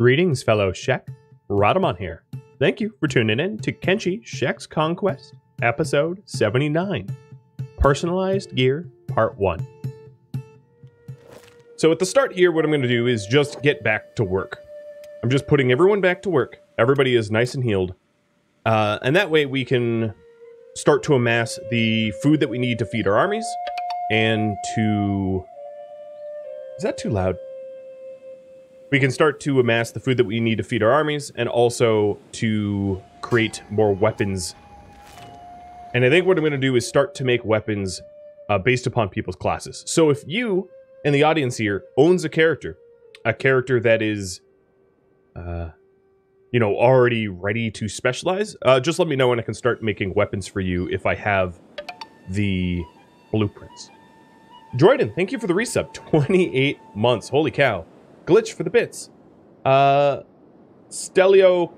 Greetings, fellow Shek. Rhadamant here. Thank you for tuning in to Kenshi Shek's Conquest, episode 79. Personalized Gear, Part 1. So at the start here, what I'm going to do is just get back to work. I'm just putting everyone back to work. Everybody is nice and healed. And that way we can start to amass the food that we need to feed our armies and to... Is that too loud? We can start to amass the food that we need to feed our armies and also to create more weapons. And I think what I'm going to do is start to make weapons based upon people's classes. So if you in the audience here owns a character that is, you know, already ready to specialize, just let me know and I can start making weapons for you if I have the blueprints. Droiden, thank you for the resub. 28 months. Holy cow. Glitch for the bits. Stelio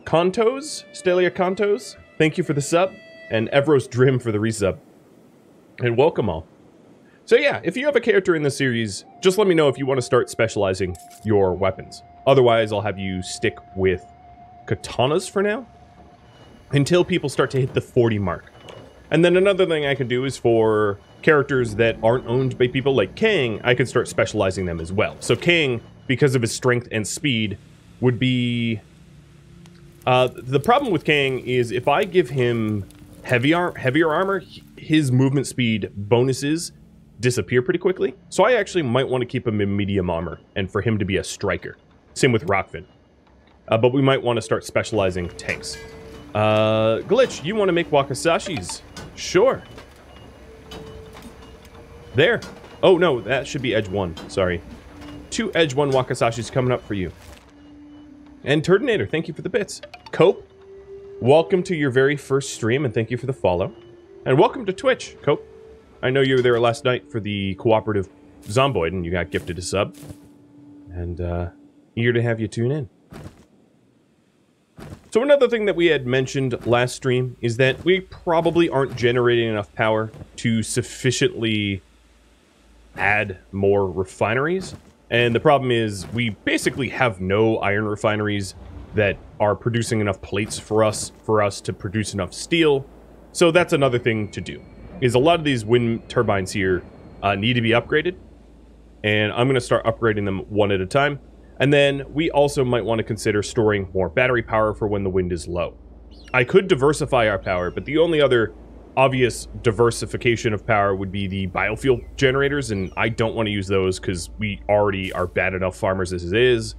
Contos, thank you for the sub. And Evros Drim for the resub. And welcome all. So yeah, if you have a character in the series, just let me know if you want to start specializing your weapons. Otherwise, I'll have you stick with katanas for now, until people start to hit the 40 mark. And then another thing I can do is for characters that aren't owned by people like King, I can start specializing them as well. So King, because of his strength and speed, would be... the problem with King is if I give him heavier armor, his movement speed bonuses disappear pretty quickly. So I actually might want to keep him in medium armor and for him to be a striker. Same with Rockfin. But we might want to start specializing tanks. Glitch, you want to make wakasashis? Sure. There. Oh, no, that should be Edge 1. Sorry. 2 Edge 1 wakasashis coming up for you. And Turdinator, thank you for the bits. Cope, welcome to your very first stream, and thank you for the follow. And welcome to Twitch, Cope. I know you were there last night for the cooperative Zomboid, and you got gifted a sub. And, eager to have you tune in. So another thing that we had mentioned last stream is that we probably aren't generating enough power to sufficiently add more refineries. And the problem is we basically have no iron refineries that are producing enough plates for us to produce enough steel. So that's another thing to do, is a lot of these wind turbines here need to be upgraded. And I'm going to start upgrading them one at a time. And then we also might want to consider storing more battery power for when the wind is low. I could diversify our power, but the only other obvious diversification of power would be the biofuel generators, and I don't want to use those because we already are bad enough farmers as it is.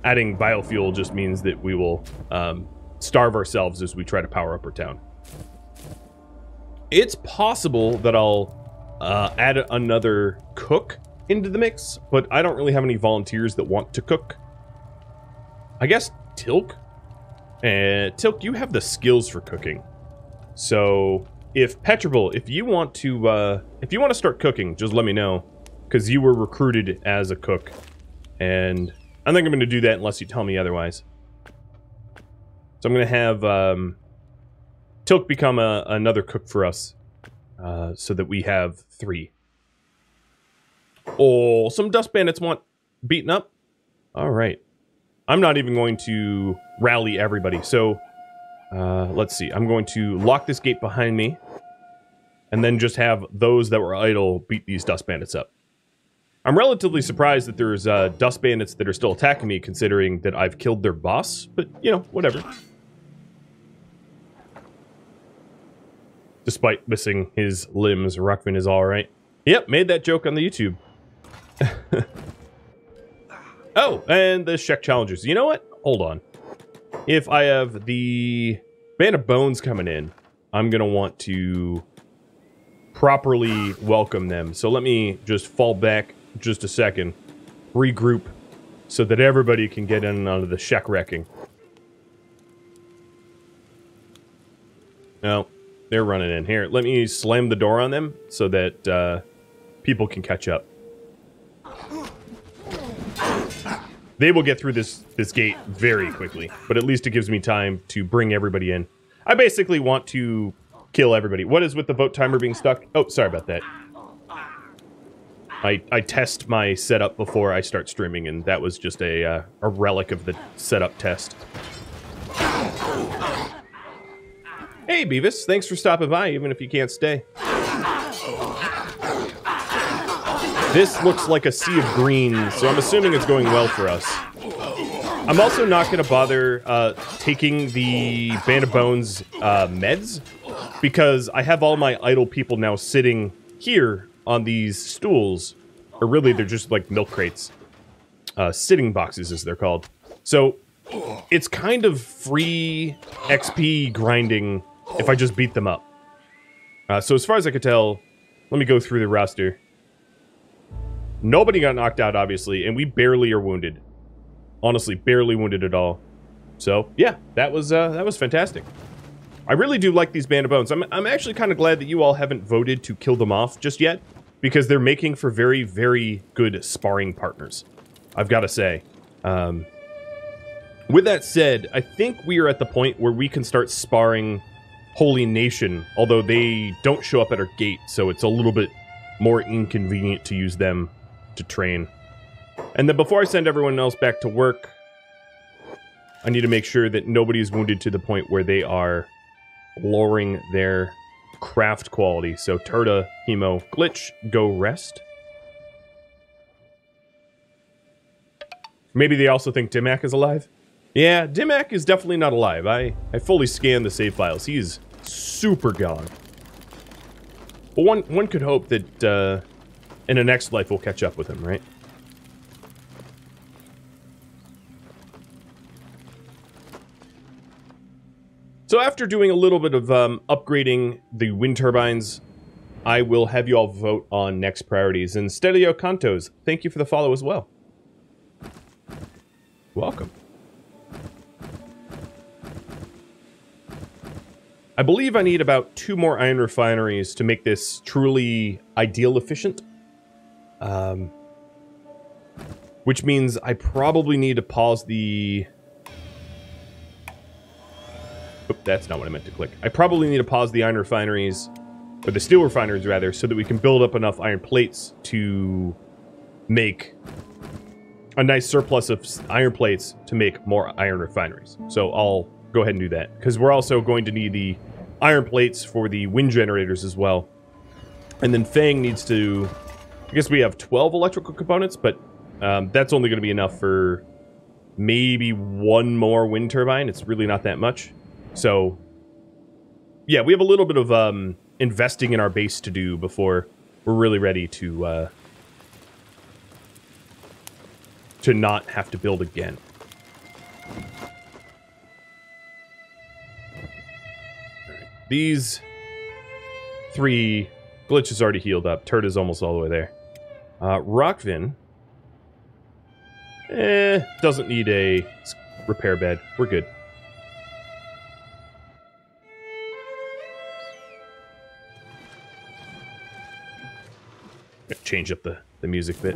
Adding biofuel just means that we will starve ourselves as we try to power up our town. It's possible that I'll add another cook into the mix, but I don't really have any volunteers that want to cook. I guess Tilk? Tilk, you have the skills for cooking. So, if Petrable, if you want to start cooking, just let me know, because you were recruited as a cook, and I think I'm going to do that unless you tell me otherwise. So I'm going to have Tilk become another cook for us, so that we have 3. Oh, some dust bandits want beaten up? Alright. I'm not even going to rally everybody, so let's see. I'm going to lock this gate behind me, and then just have those that were idle beat these dust bandits up. I'm relatively surprised that there's dust bandits that are still attacking me, considering that I've killed their boss, but, you know, whatever. Despite missing his limbs, Ruckman is alright. Yep, made that joke on the YouTube. Oh, and the Shek challengers. You know what? Hold on. If I have the Band of Bones coming in, I'm going to want to properly welcome them. So let me just fall back just a second, regroup, so that everybody can get in onto the Shek wrecking. No, they're running in. Here, let me slam the door on them so that people can catch up. They will get through this gate very quickly, but at least it gives me time to bring everybody in. I basically want to kill everybody. What is with the vote timer being stuck? Oh, sorry about that. I test my setup before I start streaming, and that was just a relic of the setup test. Hey, Beavis, thanks for stopping by, even if you can't stay. This looks like a sea of green, so I'm assuming it's going well for us. I'm also not going to bother taking the Band of Bones meds, because I have all my idle people now sitting here on these stools, or really they're just like milk crates, sitting boxes as they're called. So it's kind of free XP grinding if I just beat them up. So as far as I could tell, let me go through the roster. Nobody got knocked out, obviously, and we barely are wounded. Honestly, barely wounded at all. So yeah, that was fantastic. I really do like these Band of Bones. I'm actually kind of glad that you all haven't voted to kill them off just yet, because they're making for very, very good sparring partners, I've got to say. With that said, I think we are at the point where we can start sparring Holy Nation, although they don't show up at our gate, so it's a little bit more inconvenient to use them to train. And then before I send everyone else back to work, I need to make sure that nobody is wounded to the point where they are lowering their craft quality. So Tora, Hemo, Glitch, go rest. Maybe they also think Dimac is alive? Yeah, Dimac is definitely not alive. I fully scanned the save files. He's super gone. But one could hope that in the next life we'll catch up with him, right? So after doing a little bit of upgrading the wind turbines, I will have you all vote on next priorities. And Stelio Cantos, thank you for the follow as well. Welcome. I believe I need about 2 more iron refineries to make this truly ideal efficient. Which means I probably need to pause the... Oop, that's not what I meant to click. I probably need to pause the iron refineries, or the steel refineries rather, so that we can build up enough iron plates to make a nice surplus of iron plates to make more iron refineries. So I'll go ahead and do that, because we're also going to need the iron plates for the wind generators as well. And then Fang needs to... I guess we have 12 electrical components, but that's only going to be enough for maybe 1 more wind turbine. It's really not that much. So, yeah, we have a little bit of investing in our base to do before we're really ready to not have to build again. Alright. These 3... Glitch is already healed up. Turd is almost all the way there. Rockvin... doesn't need a repair bed. We're good. Change up the music bit.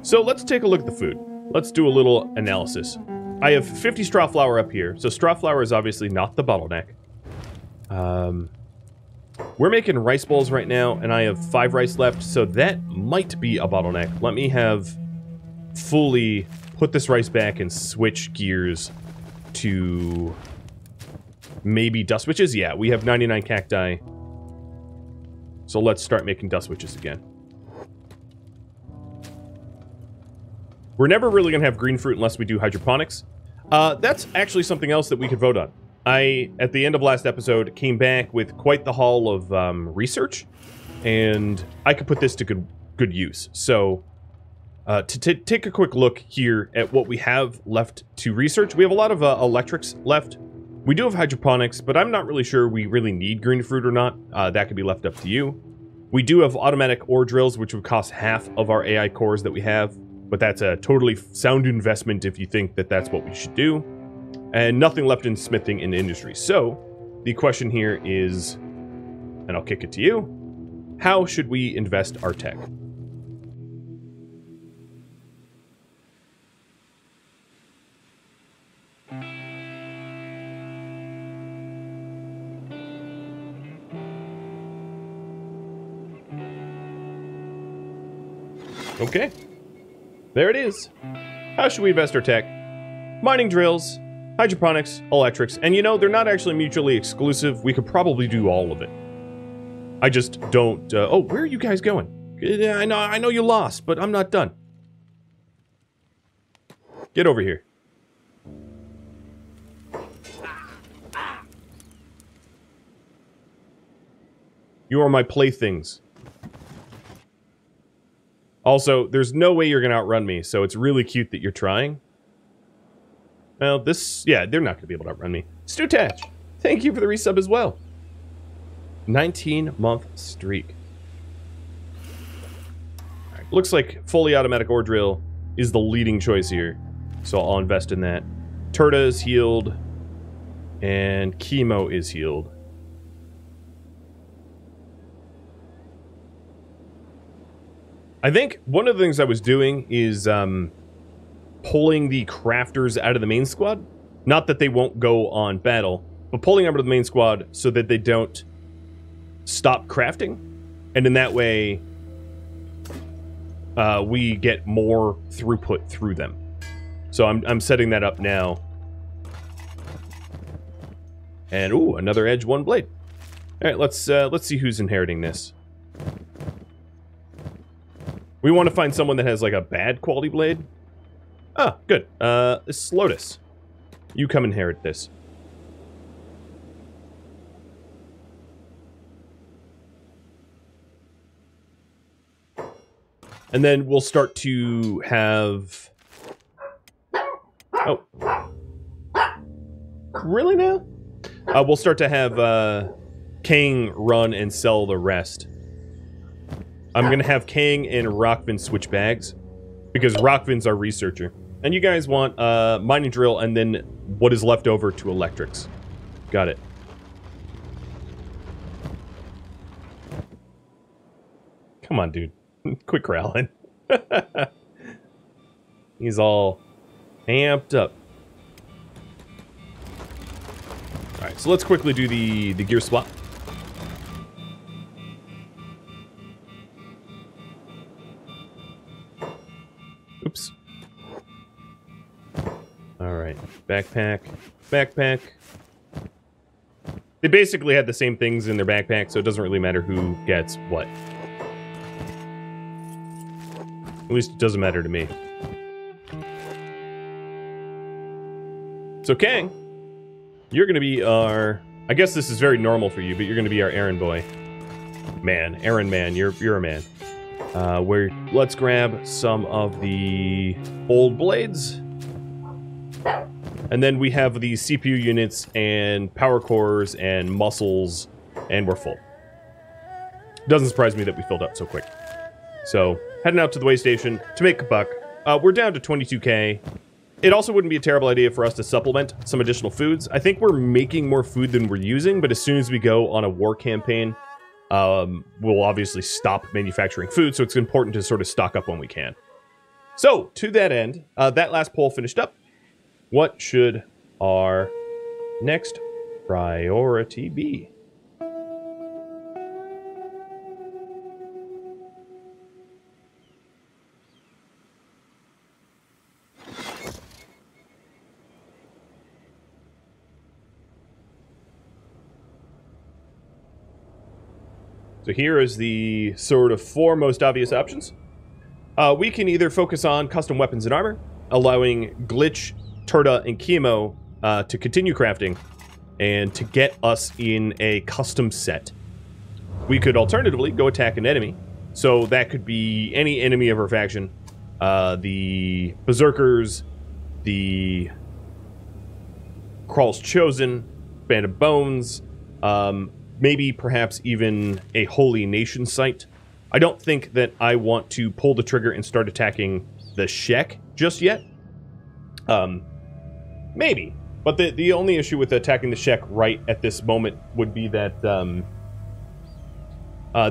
So let's take a look at the food. Let's do a little analysis. I have 50 straw flour up here. So straw flour is obviously not the bottleneck. We're making rice bowls right now, and I have 5 rice left, so that might be a bottleneck. Let me have fully put this rice back and switch gears to maybe dust witches. Yeah, we have 99 cacti. So let's start making dust witches again. We're never really going to have green fruit unless we do hydroponics. That's actually something else that we could vote on. I, at the end of last episode, came back with quite the haul of research, and I could put this to good use. So, to take a quick look here at what we have left to research, we have a lot of electrics left. We do have hydroponics, but I'm not really sure we really need green fruit or not. That could be left up to you. We do have automatic ore drills, which would cost half of our AI cores that we have, but that's a totally sound investment if you think that that's what we should do. And nothing left in smithing and industry. So, the question here is, and I'll kick it to you, how should we invest our tech? Okay. There it is. How should we invest our tech? Mining drills, hydroponics, electrics, and you know, they're not actually mutually exclusive. We could probably do all of it. I just don't... oh, where are you guys going? I know you lost, but I'm not done. Get over here. You are my playthings. Also, there's no way you're going to outrun me, so it's really cute that you're trying. Well, this... Yeah, they're not going to be able to outrun me. Stu Tatch, thank you for the resub as well. 19-month streak. Right, looks like fully automatic ore drill is the leading choice here, so I'll invest in that. Turda is healed, and Chemo is healed. I think one of the things I was doing is pulling the crafters out of the main squad. Not that they won't go on battle, but pulling them out of the main squad so that they don't stop crafting. And in that way, we get more throughput through them. So I'm setting that up now. And ooh, another edge, one blade. All right, let's see who's inheriting this. We want to find someone that has, like, a bad quality blade. Ah, good. This is Lotus. You come inherit this. And then we'll start to have... Oh. Really now? We'll start to have, King run and sell the rest. I'm gonna have Kang and Rockvin switch bags, because Rockvin's our researcher. And you guys want mining drill and then what is left over to electrics. Got it. Come on, dude. Quit growling. He's all amped up. Alright, so let's quickly do the gear swap. Oops. Alright. Backpack. Backpack. They basically had the same things in their backpack, so it doesn't really matter who gets what. At least it doesn't matter to me. So, Kang, you're gonna be our... I guess this is very normal for you, but you're gonna be our errand boy. Man. Errand man. You're a man. Let's grab some of the old blades. And then we have the CPU units and power cores and muscles, and we're full. Doesn't surprise me that we filled up so quick. So, heading out to the way station to make a buck. We're down to 22k. It also wouldn't be a terrible idea for us to supplement some additional foods. I think we're making more food than we're using, but as soon as we go on a war campaign, we'll obviously stop manufacturing food, so it's important to sort of stock up when we can. So, to that end, that last poll finished up. What should our next priority be? So here is the sort of four most obvious options. We can either focus on custom weapons and armor, allowing Glitch, Turda, and Chemo to continue crafting, and to get us in a custom set. We could alternatively go attack an enemy, so that could be any enemy of our faction. The Berserkers, the Krall's Chosen, Band of Bones, maybe perhaps even a Holy Nation site. I don't think that I want to pull the trigger and start attacking the Shek just yet. Maybe. But the only issue with attacking the Shek right at this moment would be that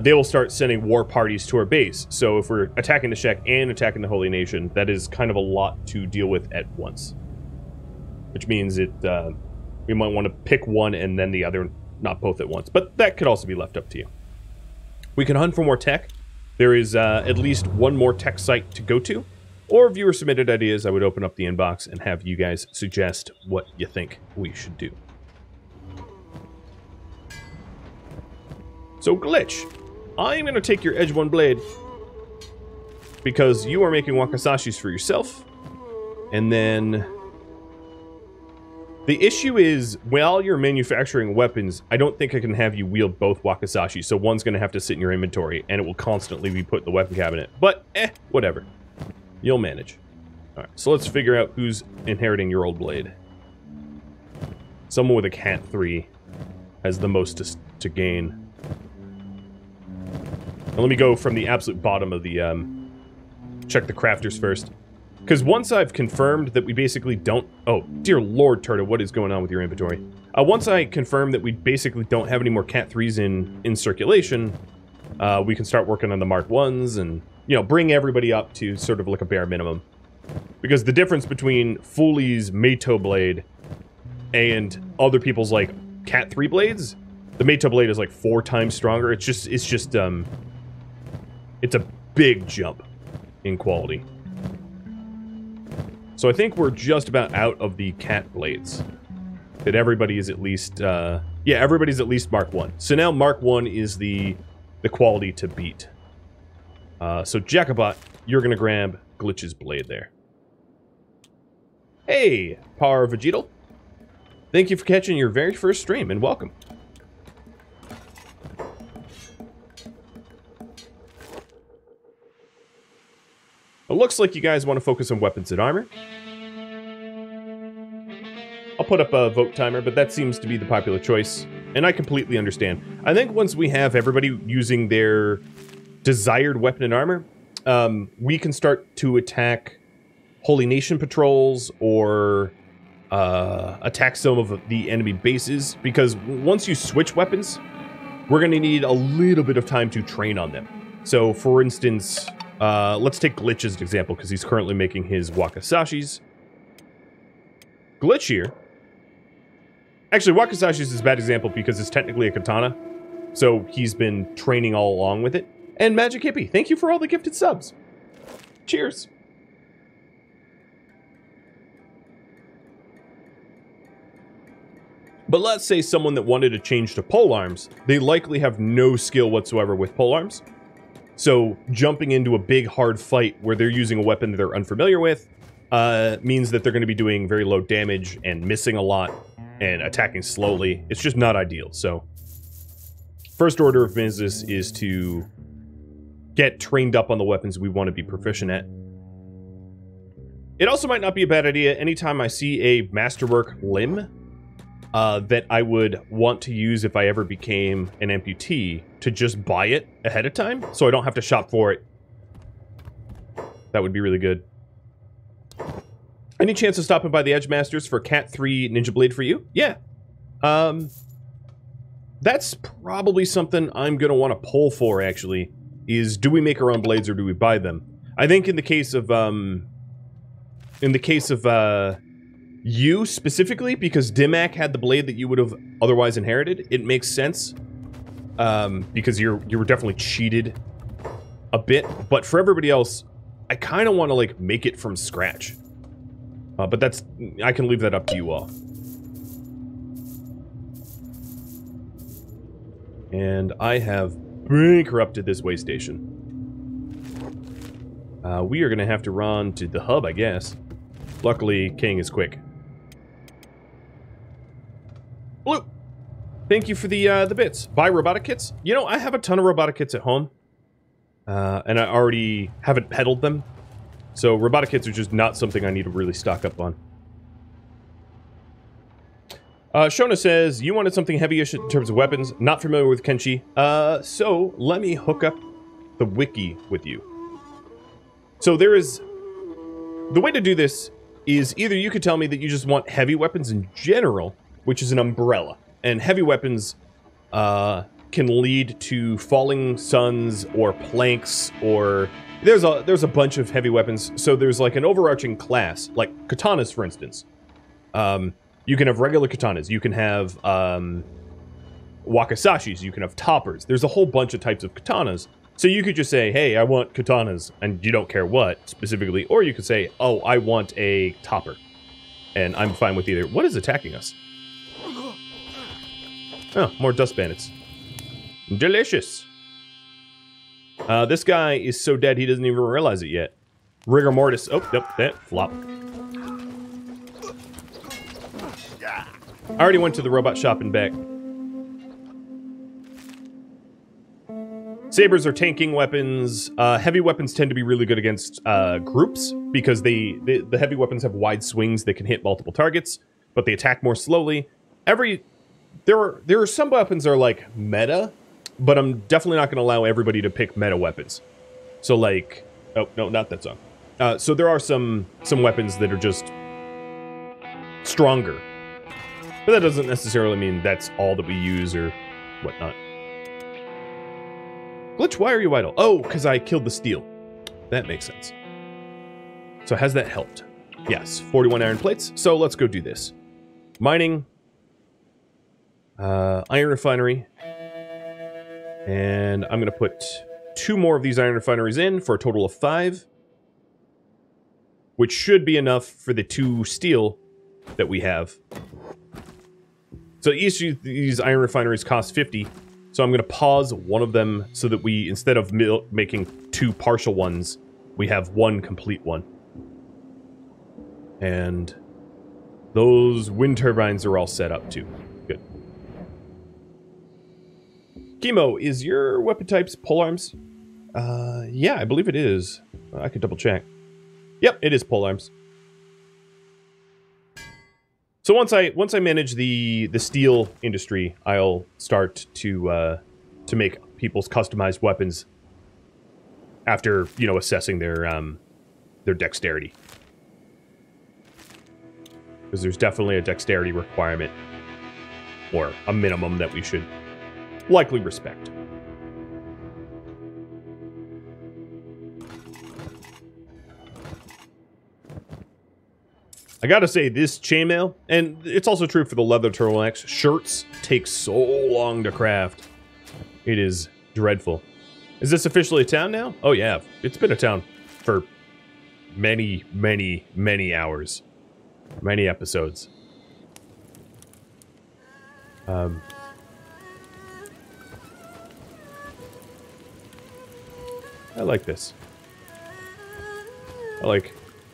they will start sending war parties to our base. So if we're attacking the Shek and attacking the Holy Nation, that is kind of a lot to deal with at once. Which means we might want to pick one and then the other, not both at once. But that could also be left up to you. We can hunt for more tech. There is at least one more tech site to go to, or viewer-submitted ideas. I would open up the inbox and have you guys suggest what you think we should do. So, Glitch, I'm going to take your Edge 1 blade because you are making wakasashis for yourself, and then the issue is, while you're manufacturing weapons, I don't think I can have you wield both wakizashi, so one's going to have to sit in your inventory, and it will constantly be put in the weapon cabinet. But, whatever. You'll manage. Alright, so let's figure out who's inheriting your old blade. Someone with a Cat 3 has the most to gain. And let me go from the absolute bottom of the, check the crafters first. Because once I've confirmed that we basically don't... Oh, dear Lord, Turtle, what is going on with your inventory? Once I confirm that we basically don't have any more Cat 3s in circulation, we can start working on the Mark 1s and, you know, bring everybody up to sort of like a bare minimum. Because the difference between Fooley's Meito blade and other people's, like, Cat 3 blades, the Meito blade is, like, 4 times stronger. It's just, it's a big jump in quality. So I think we're just about out of the cat blades. That everybody is at least, yeah, everybody's at least Mark 1. So now Mark 1 is the quality to beat. So Jacobot, you're gonna grab Glitch's blade there. Hey, Power Vegetal. Thank you for catching your very first stream, and welcome. It looks like you guys want to focus on weapons and armor. I'll put up a vote timer, but that seems to be the popular choice, and I completely understand. I think once we have everybody using their desired weapon and armor, we can start to attack Holy Nation patrols or attack some of the enemy bases, because once you switch weapons, we're going to need a little bit of time to train on them. So, for instance... let's take Glitch as an example, because he's currently making his wakasashis. Glitch here. Actually, wakasashis is a bad example because it's technically a katana. So he's been training all along with it. And Magic Hippie, thank you for all the gifted subs. Cheers. But let's say someone that wanted to change to polearms, they likely have no skill whatsoever with polearms. So, jumping into a big, hard fight where they're using a weapon that they're unfamiliar with means that they're going to be doing very low damage and missing a lot and attacking slowly. It's just not ideal. So, first order of business is to get trained up on the weapons we want to be proficient at. It also might not be a bad idea anytime I see a masterwork limb that I would want to use if I ever became an amputee, to just buy it ahead of time, so I don't have to shop for it. That would be really good. Any chance of stopping by the Edge Masters for Cat 3 Ninja Blade for you? Yeah. That's probably something I'm going to want to pull for, actually, is do we make our own blades or do we buy them? I think in the case of, you specifically, because Dimac had the blade that you would have otherwise inherited, it makes sense. Because you were definitely cheated a bit. But for everybody else, I kind of want to, like, make it from scratch. But that's... I can leave that up to you all. And I have bankrupted this way station. We are going to have to run to the hub, I guess. Luckily, King is quick. Blue! Thank you for the bits. Buy robotic kits? You know, I have a ton of robotic kits at home. And I already haven't peddled them. So robotic kits are just not something I need to really stock up on. Shona says, you wanted something heavyish in terms of weapons. Not familiar with Kenshi. So let me hook up the wiki with you. So there is... The way to do this is either you could tell me that you just want heavy weapons in general, which is an umbrella. And heavy weapons can lead to falling suns or planks, or there's a bunch of heavy weapons. So there's like an overarching class, like katanas, for instance. You can have regular katanas. You can have wakasashis. You can have toppers. There's a whole bunch of types of katanas. So you could just say, hey, I want katanas, and you don't care what specifically, or you could say, oh, I want a topper, and I'm fine with either. What is attacking us? Oh, more dust bandits. Delicious. This guy is so dead he doesn't even realize it yet. Rigor mortis. Oh, nope, that flop. I already went to the robot shop and back. Sabers are tanking weapons. Heavy weapons tend to be really good against groups because the heavy weapons have wide swings that can hit multiple targets, but they attack more slowly. There are some weapons that are like meta, but I'm definitely not going to allow everybody to pick meta weapons. So like, oh no, not that song. So there are some weapons that are just stronger, but that doesn't necessarily mean that's all that we use or whatnot. Glitch, why are you idle? Oh, because I killed the steel. That makes sense. So has that helped? Yes, 41 iron plates. So let's go do this. Mining. Iron refinery. And I'm going to put 2 more of these iron refineries in for a total of 5. Which should be enough for the 2 steel that we have. So each of these iron refineries cost 50. So I'm going to pause one of them so that we, instead of making 2 partial ones, we have 1 complete one. And those wind turbines are all set up too. Good. Chemo, is your weapon types polearms? Yeah, I believe it is. I could double check. Yep, it is polearms. So once I manage the steel industry, I'll start to make people's customized weapons after, you know, assessing their dexterity. Because there's definitely a dexterity requirement, or a minimum that we should likely respect. I gotta say, this chainmail, and it's also true for the leather turtlenecks, shirts take so long to craft. It is dreadful. Is this officially a town now? Oh yeah, it's been a town for many, many, many hours. Many episodes. I like this.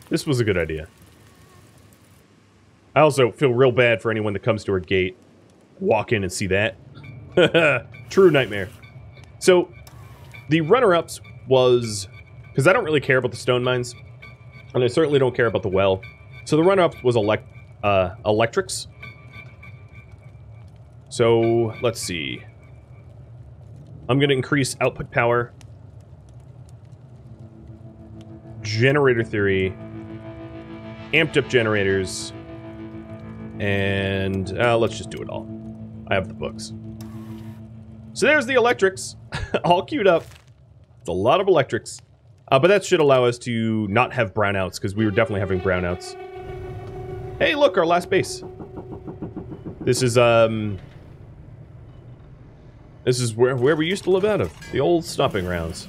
This was a good idea. I also feel real bad for anyone that comes to our gate. Walk in and see that. True nightmare. So, the runner-ups was... because I don't really care about the stone mines. And I certainly don't care about the well. So the runner-up was electrics. So, let's see. I'm going to increase output power. Generator theory. Amped up generators. And let's just do it all. I have the books. So there's the electrics. All queued up. It's a lot of electrics. But that should allow us to not have brownouts, because we were definitely having brownouts. Hey, look, our last base. This is where we used to live out of. The old stomping grounds.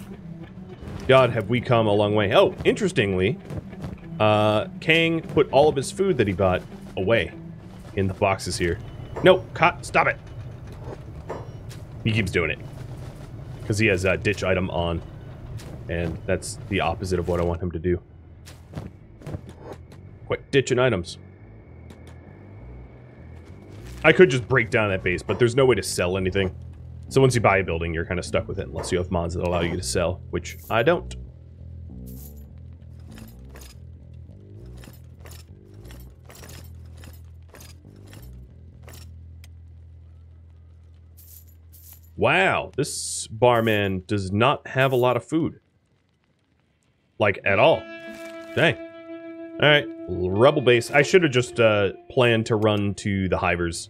God, have we come a long way. Oh, interestingly, Kang put all of his food that he bought away in the boxes here. No, stop it. He keeps doing it. Because he has a ditch item on. And that's the opposite of what I want him to do. Quit ditching items. I could just break down that base, but there's no way to sell anything. So once you buy a building, you're kind of stuck with it unless you have mods that allow you to sell, which I don't. Wow, this barman does not have a lot of food. Like, at all. Dang. Alright, rebel base. I should have just planned to run to the hivers.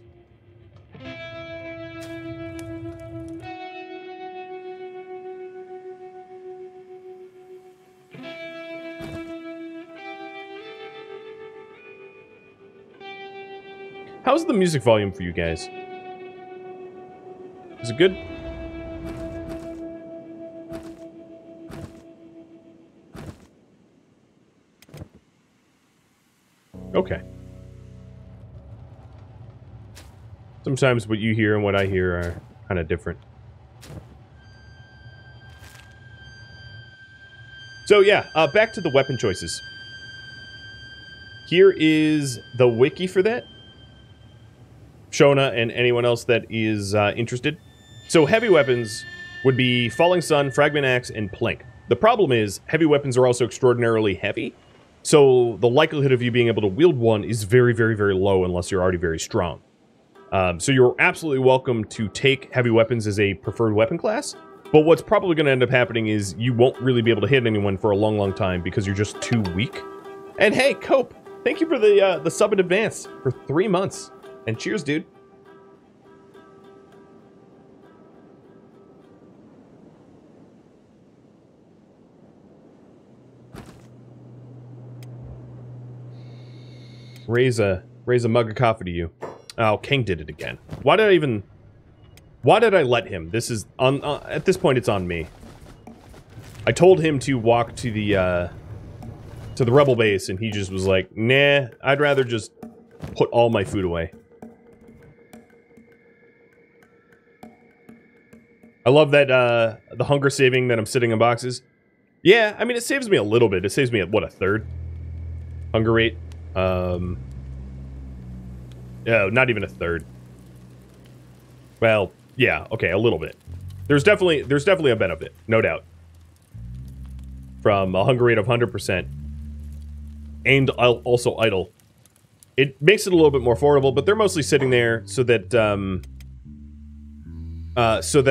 How's the music volume for you guys? Is it good? Okay. Sometimes what you hear and what I hear are kind of different. So yeah, back to the weapon choices. Here is the wiki for that. Shona and anyone else that is interested. So heavy weapons would be Falling Sun, Fragment Axe, and Plink. The problem is, heavy weapons are also extraordinarily heavy, so the likelihood of you being able to wield one is very, very, very low unless you're already very strong. So you're absolutely welcome to take heavy weapons as a preferred weapon class, but what's probably going to end up happening is you won't really be able to hit anyone for a long, long time because you're just too weak. And hey, Cope, thank you for the sub in advance for 3 months. And cheers, dude. Raise a mug of coffee to you. Oh, King did it again. Why did I let him? This is on at this point it's on me. I told him to walk to the rebel base and he just was like, "Nah, I'd rather just put all my food away." I love that the hunger saving that I'm sitting in boxes. Yeah, I mean it saves me a little bit. It saves me at what, a third hunger rate. Yeah, not even a third. Well, yeah, okay, a little bit. There's definitely a benefit, no doubt. From a hunger rate of 100%. And also idle. It makes it a little bit more affordable, but they're mostly sitting there so that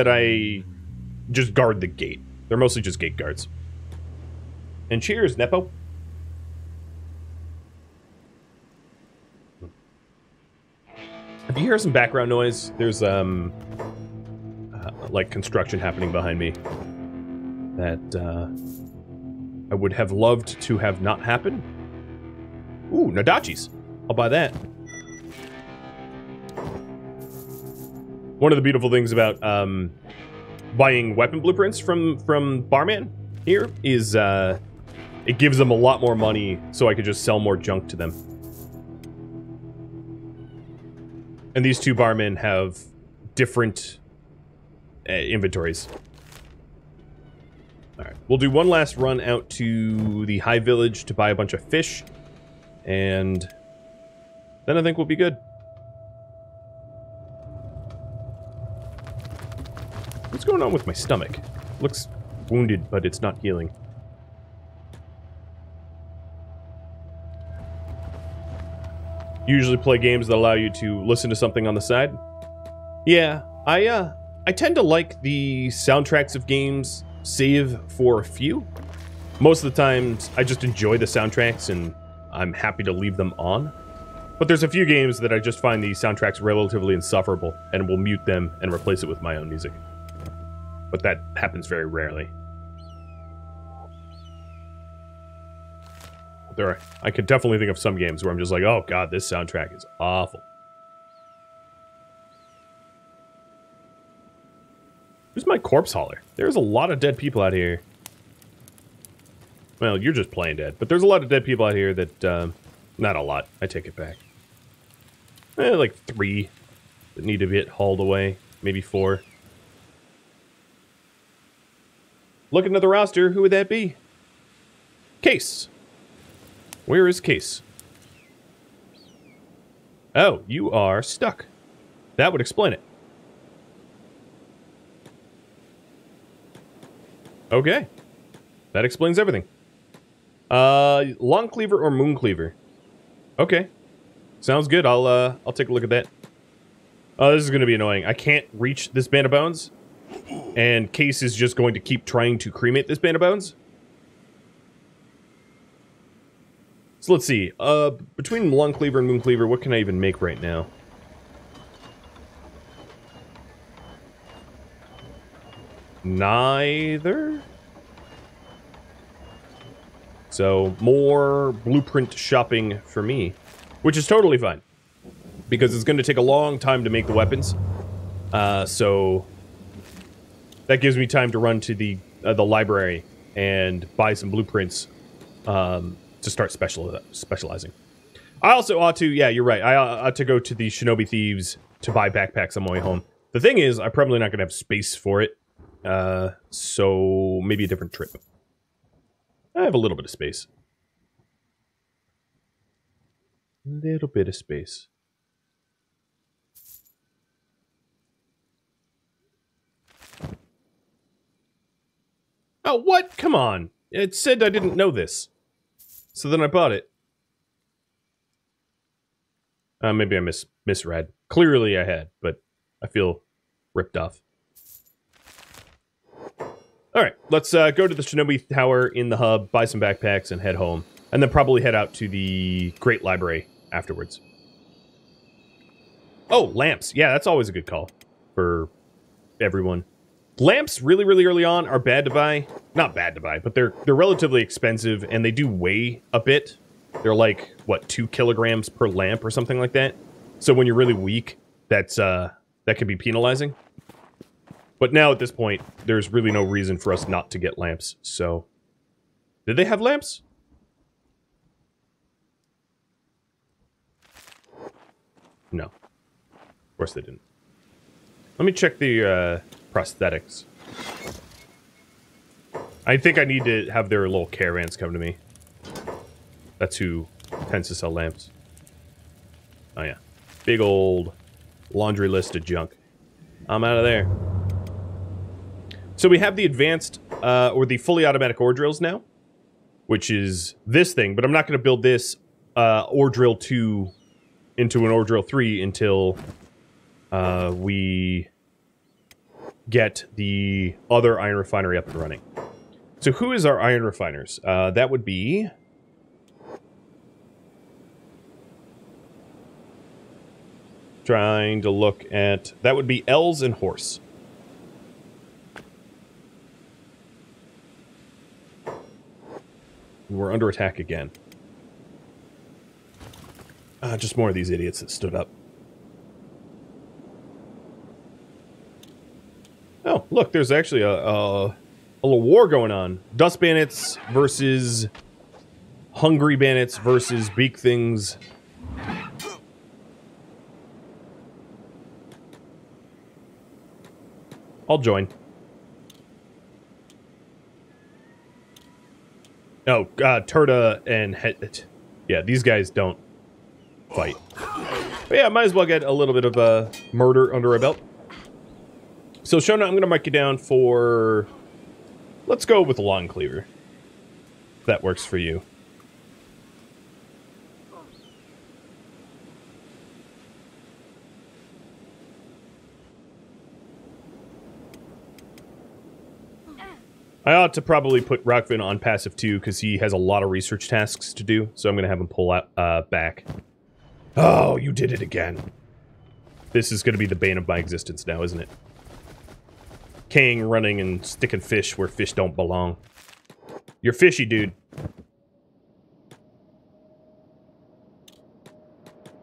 I just guard the gate. They're mostly just gate guards. And cheers, Nepo. If you hear some background noise, there's like construction happening behind me that I would have loved to have not happen. Ooh, Nadachis. I'll buy that. One of the beautiful things about buying weapon blueprints from Barman here is it gives them a lot more money so I could just sell more junk to them. And these two barmen have different inventories. Alright, we'll do one last run out to the High Village to buy a bunch of fish. And then I think we'll be good. What's going on with my stomach? Looks wounded, but it's not healing. Usually play games that allow you to listen to something on the side. Yeah, I tend to like the soundtracks of games save for a few. Most of the times, I just enjoy the soundtracks and I'm happy to leave them on. But there's a few games that I just find the soundtracks relatively insufferable and will mute them and replace it with my own music. But that happens very rarely. I could definitely think of some games where I'm just like, oh god, this soundtrack is awful. Who's my corpse hauler? There's a lot of dead people out here. Well, you're just playing dead, but there's a lot of dead people out here that, not a lot, I take it back. Like 3 that need to get hauled away, maybe 4. Looking at the roster, who would that be? Case. Where is Case? Oh, you are stuck. That would explain it. Okay. That explains everything. Long cleaver or moon cleaver? Okay. Sounds good. I'll take a look at that. Oh, this is gonna be annoying. I can't reach this band of bones. And Case is just going to keep trying to cremate this band of bones. So let's see. Between long cleaver and moon cleaver, what can I even make right now? Neither. So more blueprint shopping for me, which is totally fine because it's going to take a long time to make the weapons. So that gives me time to run to the library and buy some blueprints to start specializing. I also ought to, yeah, you're right. I ought to go to the Shinobi Thieves to buy backpacks on my way home. The thing is, I'm probably not going to have space for it. So maybe a different trip. I have a little bit of space. A little bit of space. Oh, what? Come on. It said I didn't know this. So then I bought it. Maybe I misread. Clearly I had, but I feel ripped off. Alright, let's go to the Shinobi Tower in the hub, buy some backpacks, and head home. And then probably head out to the Great Library afterwards. Oh, lamps. Yeah, that's always a good call for everyone. Lamps, really, really early on, are bad to buy. Not bad to buy, but they're relatively expensive, and they do weigh a bit. They're like, what, 2 kilograms per lamp or something like that? So when you're really weak, that can be penalizing. But now at this point, there's really no reason for us not to get lamps, so... Did they have lamps? No. Of course they didn't. Let me check the prosthetics. I think I need to have their little caravans come to me. That's who tends to sell lamps. Oh yeah. Big old laundry list of junk. I'm out of there. So we have the advanced, or the fully automatic ore drills now. Which is this thing, but I'm not going to build this ore drill 2 into an ore drill 3 until we get the other iron refinery up and running. So who is our iron refiners? That would be... Trying to look at... That would be Els and Horse. We're under attack again. Just more of these idiots that stood up. Oh, look, there's actually a little war going on. Dust Bandits versus Hungry Bandits versus Beak Things. I'll join. Oh, Tora and yeah, these guys don't fight. But yeah, might as well get a little bit of murder under our belt. So, Shona, I'm going to mark you down for... Let's go with Lawn Cleaver. If that works for you. I ought to probably put Rockfin on passive 2 because he has a lot of research tasks to do, so I'm going to have him pull out back. Oh, you did it again. This is going to be the bane of my existence now, isn't it? King running and sticking fish where fish don't belong. You're fishy, dude.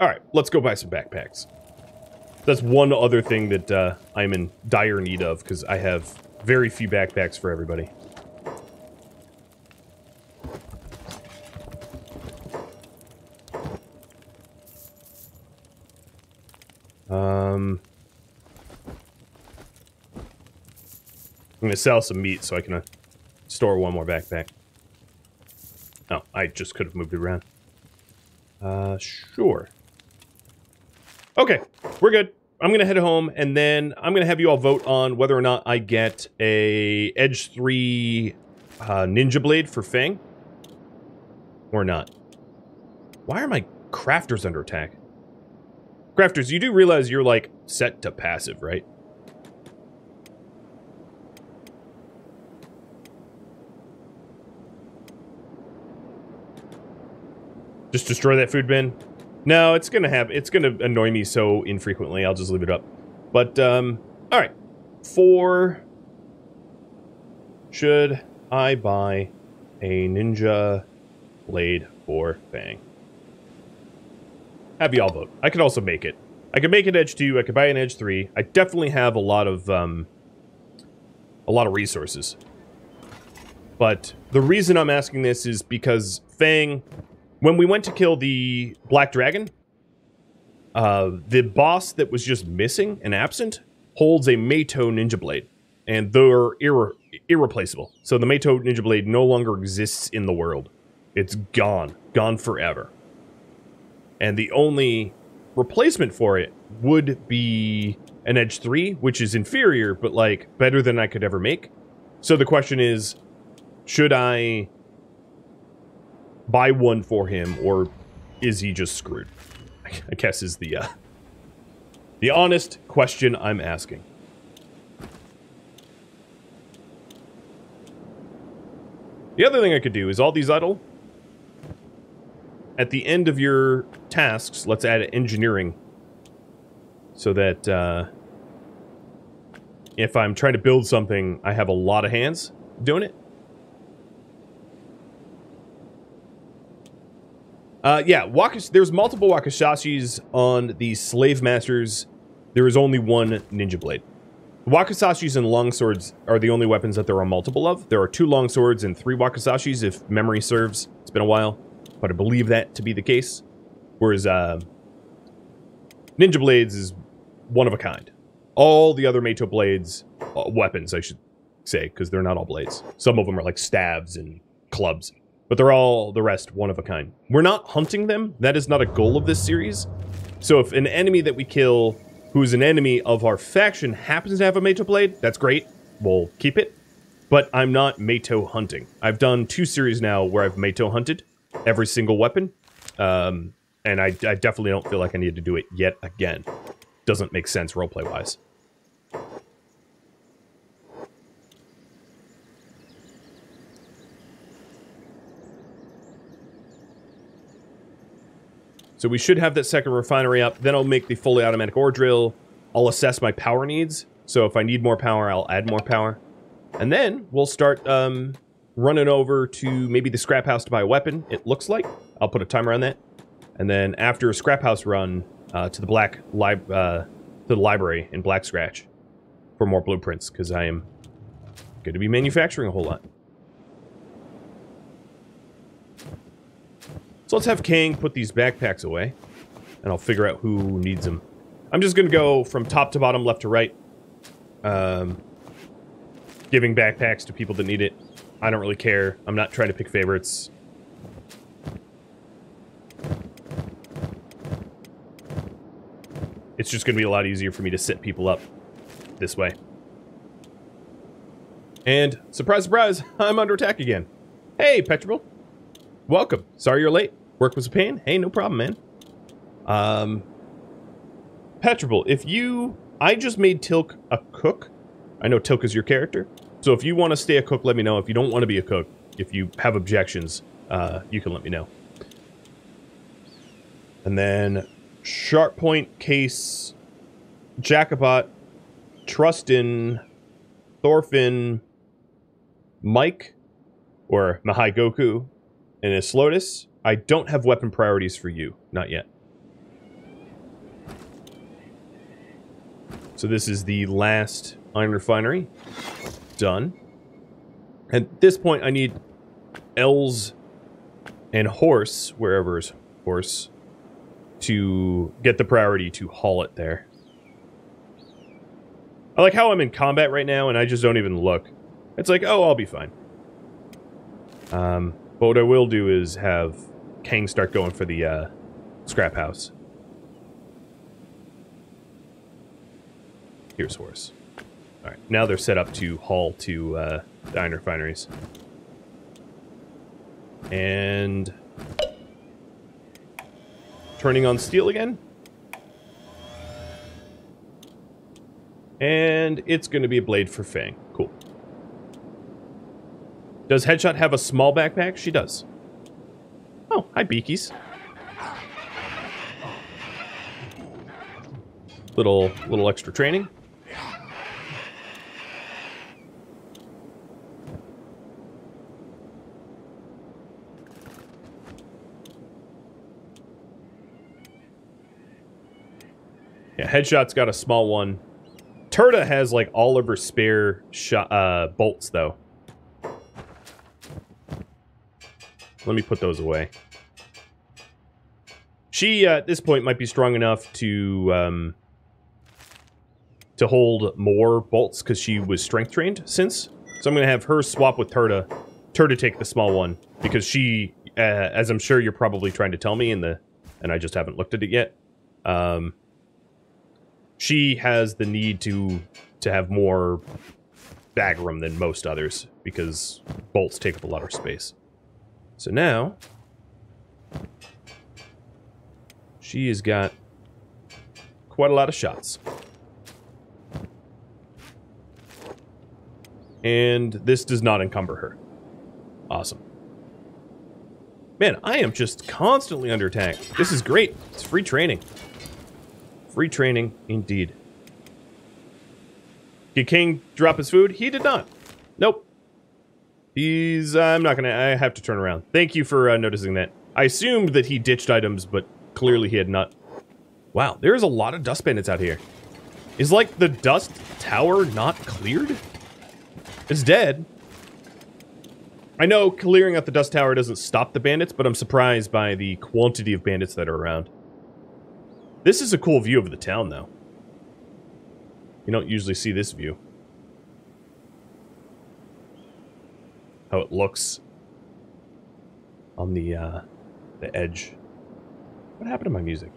Alright, let's go buy some backpacks. That's one other thing that I'm in dire need of, because I have very few backpacks for everybody. I'm going to sell some meat so I can store one more backpack. Oh, I just could have moved it around. Sure. Okay, we're good. I'm going to head home, and then I'm going to have you all vote on whether or not I get a Edge 3 Ninja Blade for Fang. Or not. Why are my crafters under attack? Crafters, you do realize you're, like, set to passive, right? Just destroy that food bin? No, it's gonna annoy me so infrequently, I'll just leave it up. But, alright. Should I buy a Ninja Blade for Fang? Have y'all vote. I could also make it. I could make it Edge 2, I could buy an Edge 3. I definitely have a lot of resources. But the reason I'm asking this is because Fang When we went to kill the Black Dragon, the boss that was just missing and absent holds a Meito Ninja Blade, and they're irreplaceable. So the Meito Ninja Blade no longer exists in the world. It's gone. Gone forever. And the only replacement for it would be an Edge 3, which is inferior, but, like, better than I could ever make. So the question is, should I buy one for him, or is he just screwed? I guess is the honest question I'm asking. The other thing I could do is all these idle. At the end of your tasks, let's add engineering. So that if I'm trying to build something, I have a lot of hands doing it. Yeah, there's multiple Wakasashis on the Slave Masters. There is only one Ninja Blade. Wakasashis and longswords are the only weapons that there are multiple of. There are 2 longswords and 3 Wakasashis, if memory serves. It's been a while, but I believe that to be the case. Whereas Ninja Blades is one of a kind. All the other Meito Blades, weapons, I should say, because they're not all blades. Some of them are like staves and clubs. But they're all, the rest, one of a kind. We're not hunting them. That is not a goal of this series. So if an enemy that we kill, who's an enemy of our faction, happens to have a Meito Blade, that's great. We'll keep it. But I'm not Meito hunting. I've done 2 series now where I've Meito hunted every single weapon. And I definitely don't feel like I need to do it yet again. Doesn't make sense roleplay-wise. So we should have that second refinery up. Then I'll make the fully automatic ore drill. I'll assess my power needs. So if I need more power, I'll add more power. And then we'll start running over to maybe the scrap house to buy a weapon, it looks like. I'll put a timer on that. And then after a scrap house run, to the library in Black Scratch for more blueprints, because I am going to be manufacturing a whole lot. So let's have King put these backpacks away, and I'll figure out who needs them. I'm just going to go from top to bottom, left to right, giving backpacks to people that need it. I don't really care. I'm not trying to pick favorites. It's just going to be a lot easier for me to set people up this way. And, surprise, surprise, I'm under attack again. Hey, Petrol. Welcome. Sorry you're late. Work was a pain. Hey, no problem, man. Petrol, if you... I just made Tilk a cook. I know Tilk is your character. So if you want to stay a cook, let me know. If you don't want to be a cook, if you have objections, you can let me know. And then... Sharp Point, Case, Jacobot, Trustin, Thorfinn, Mike, or Mahai Goku, and Islotus. I don't have weapon priorities for you. Not yet. So this is the last iron refinery. Done. At this point, I need Els and Horse, wherever is Horse, to get the priority to haul it there. I like how I'm in combat right now and I just don't even look. It's like, oh, I'll be fine. But what I will do is have Kang start going for the scrap house. Here's Horse. Alright, now they're set up to haul to the iron refineries. And... turning on steel again. And it's going to be a blade for Fang. Cool. Does Headshot have a small backpack? She does. Oh, hi, Beakies. Little extra training. Yeah, Headshot's got a small one. Tora has, like, all of her spare bolts, though. Let me put those away. She, at this point, might be strong enough to hold more bolts, because she was strength trained since. So I'm going to have her swap with Tora. Tora take the small one, because she, as I'm sure you're probably trying to tell me, and I just haven't looked at it yet, she has the need to have more bag room than most others, because bolts take up a lot of space. So now, she has got quite a lot of shots. And this does not encumber her. Awesome. Man, I am just constantly under attack. This is great. It's free training. Free training, indeed. Did King drop his food? He did not. Nope. He's... I'm not gonna... I have to turn around. Thank you for noticing that. I assumed that he ditched items, but clearly he had not. Wow, there's a lot of dust bandits out here. Is, like, the dust tower not cleared? It's dead. I know clearing out the dust tower doesn't stop the bandits, but I'm surprised by the quantity of bandits that are around. This is a cool view of the town, though. You don't usually see this view. How it looks on the edge. What happened to my music?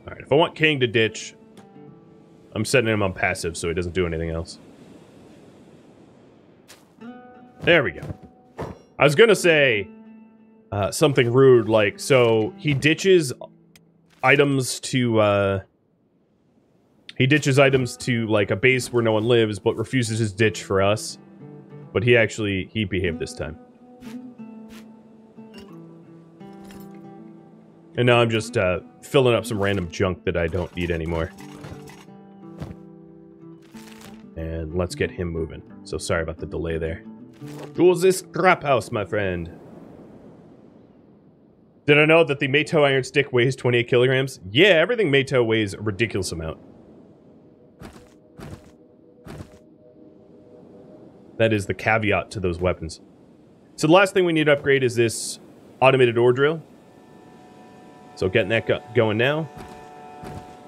Alright, if I want King to ditch, I'm setting him on passive so he doesn't do anything else. There we go. I was gonna say something rude, like, so he ditches items to, like, a base where no one lives, but refuses his ditch for us. But he behaved this time. And now I'm just, filling up some random junk that I don't need anymore. And let's get him moving. So sorry about the delay there. Go this scrap house, my friend. Did I know that the Meito iron stick weighs 28 kilograms? Yeah, everything Meito weighs a ridiculous amount. That is the caveat to those weapons. So the last thing we need to upgrade is this automated ore drill. So getting that going now.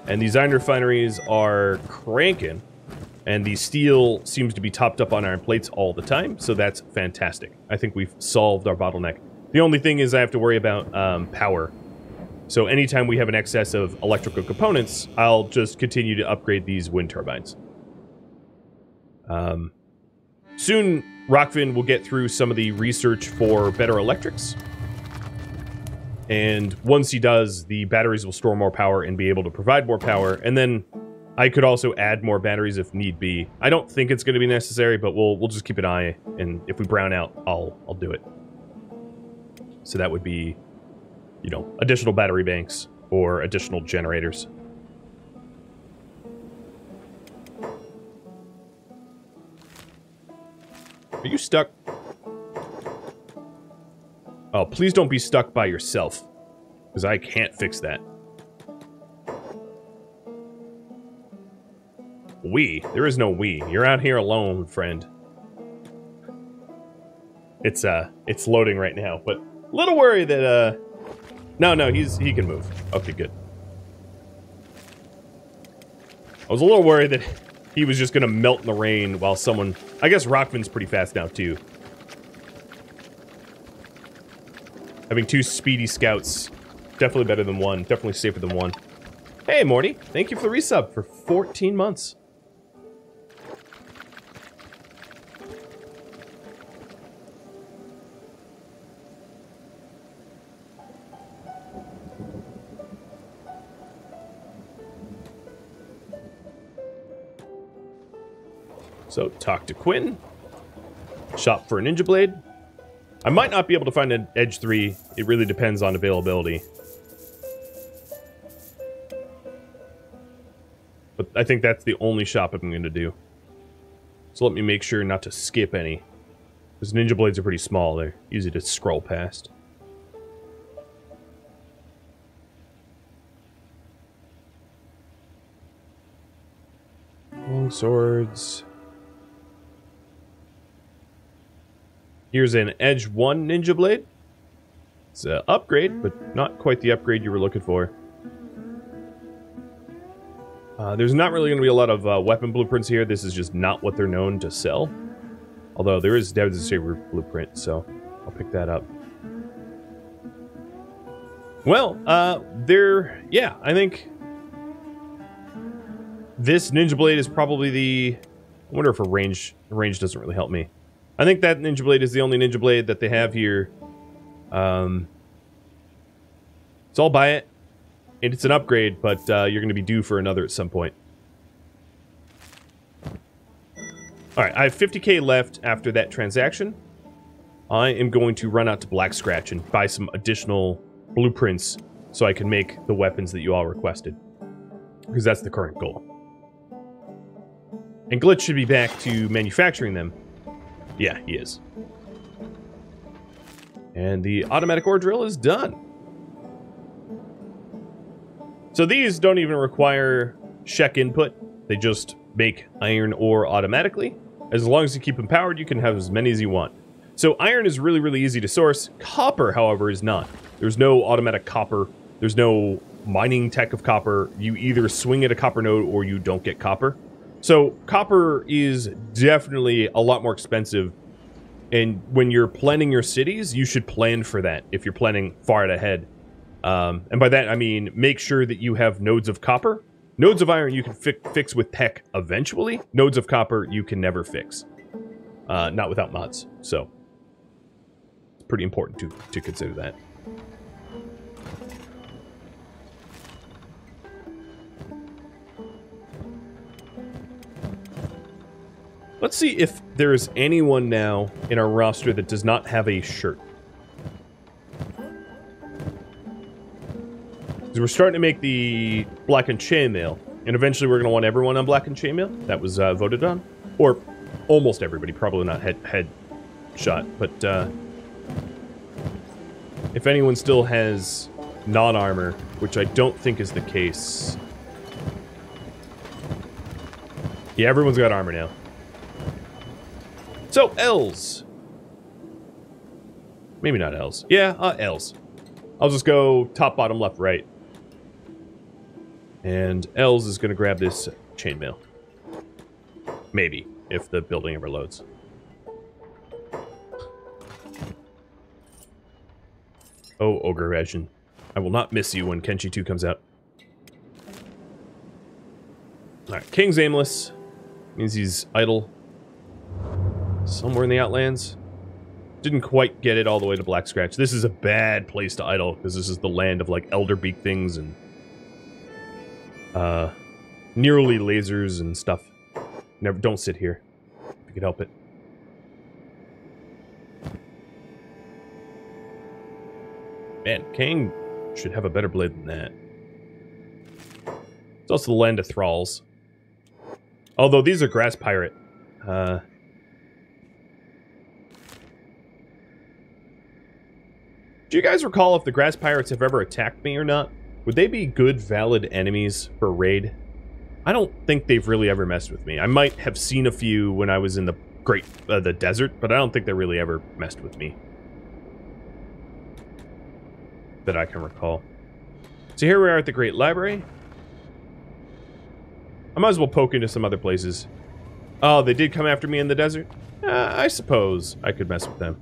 And these iron refineries are cranking. And the steel seems to be topped up on iron plates all the time. So that's fantastic. I think we've solved our bottleneck. The only thing is I have to worry about power. So anytime we have an excess of electrical components, I'll just continue to upgrade these wind turbines. Soon, Rockfin will get through some of the research for better electrics. And once he does, the batteries will store more power and be able to provide more power. And then I could also add more batteries if need be. I don't think it's going to be necessary, but we'll just keep an eye. And if we brown out, I'll do it. So that would be, you know, additional battery banks or additional generators. Are you stuck? Oh, please don't be stuck by yourself. Because I can't fix that. We? There is no we. You're out here alone, friend. It's loading right now, but a little worried that, No, he can move. Okay, good. I was a little worried that he was just gonna melt in the rain while someone... I guess Rockman's pretty fast now, too. Having 2 speedy scouts, definitely better than 1. Definitely safer than 1. Hey, Morty. Thank you for the resub for 14 months. So, talk to Quinn. Shop for a Ninja Blade. I might not be able to find an Edge 3. It really depends on availability. But I think that's the only shop I'm going to do. So let me make sure not to skip any. Because Ninja Blades are pretty small. They're easy to scroll past. Long swords... Here's an Edge 1 Ninja Blade. It's an upgrade, but not quite the upgrade you were looking for. There's not really going to be a lot of weapon blueprints here. This is just not what they're known to sell. Although there is Dev's Saber blueprint, so I'll pick that up. Well, yeah, I think this Ninja Blade is probably the... I wonder if range doesn't really help me. I think that Ninja Blade is the only Ninja Blade that they have here. So I'll buy it. And it's an upgrade, but you're going to be due for another at some point. Alright, I have 50k left after that transaction. I am going to run out to Black Scratch and buy some additional blueprints so I can make the weapons that you all requested. Because that's the current goal. And Glitch should be back to manufacturing them. Yeah, he is. And the automatic ore drill is done. So these don't even require Shek input. They just make iron ore automatically. As long as you keep them powered, you can have as many as you want. So iron is really, really easy to source. Copper, however, is not. There's no automatic copper. There's no mining tech of copper. You either swing at a copper node or you don't get copper. So copper is definitely a lot more expensive. And when you're planning your cities, you should plan for that if you're planning far ahead. And by that, I mean, make sure that you have nodes of copper. Nodes of iron you can fix with tech eventually. Nodes of copper you can never fix. Not without mods. So, it's pretty important to consider that. Let's see if there is anyone now in our roster that does not have a shirt. We're starting to make the Black and Chainmail, and eventually we're going to want everyone on Black and Chainmail. That was voted on. Or almost everybody, probably not head shot, but if anyone still has non-armor, which I don't think is the case. Yeah, everyone's got armor now. So, L's. Maybe not L's. Yeah, L's. I'll just go top, bottom, left, right. And L's is going to grab this chainmail. Maybe, if the building ever loads. Oh, Ogre Vision. I will not miss you when Kenshi 2 comes out. Alright, King's aimless. Means he's idle. Somewhere in the Outlands. Didn't quite get it all the way to Black Scratch. This is a bad place to idle, because this is the land of, like, Elderbeak things and... nearly lasers and stuff. Never, don't sit here, if you could help it. Man, King should have a better blade than that. It's also the land of thralls. Although these are grass pirate. Do you guys recall if the grass pirates have ever attacked me or not? Would they be good, valid enemies for a raid? I don't think they've really ever messed with me. I might have seen a few when I was in the the desert, but I don't think they really ever messed with me. That I can recall. So here we are at the Great Library. I might as well poke into some other places. Oh, they did come after me in the desert? I suppose I could mess with them.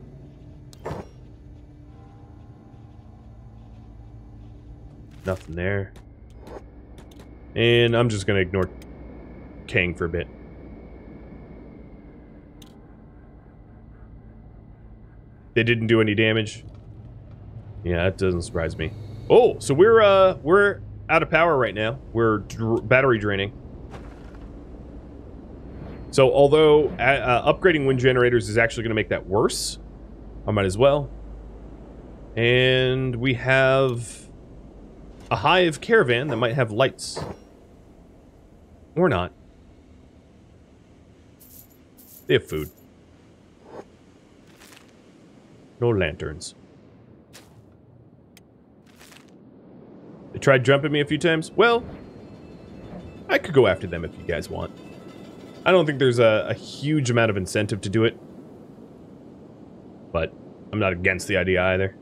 Nothing there. And I'm just going to ignore King for a bit. They didn't do any damage. Yeah, that doesn't surprise me. Oh, so we're out of power right now. We're battery draining. So although upgrading wind generators is actually going to make that worse, I might as well. And we have a hive caravan that might have lights. Or not. They have food. No lanterns. They tried jumping me a few times. Well, I could go after them if you guys want. I don't think there's a huge amount of incentive to do it. but I'm not against the idea either.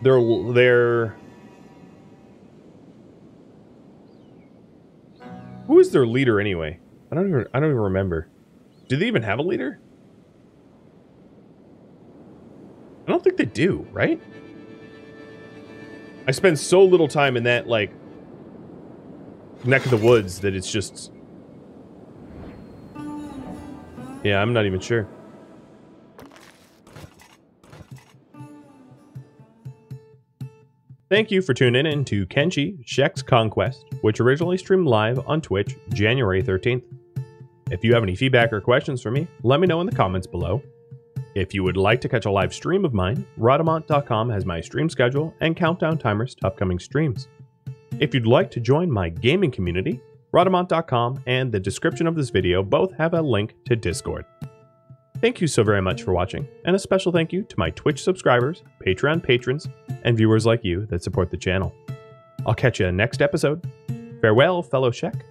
They're who is their leader anyway? I don't even remember. Do they even have a leader? I don't think they do, right? I spend so little time in that, like, neck of the woods that it's just... Yeah, I'm not even sure. Thank you for tuning in to Kenshi Shek's Conquest, which originally streamed live on Twitch January 13th. If you have any feedback or questions for me, let me know in the comments below. If you would like to catch a live stream of mine, Rhadamant.com has my stream schedule and countdown timers to upcoming streams. If you'd like to join my gaming community, Rhadamant.com and the description of this video both have a link to Discord. Thank you so very much for watching, and a special thank you to my Twitch subscribers, Patreon patrons, and viewers like you that support the channel. I'll catch you next episode. Farewell, fellow Shek.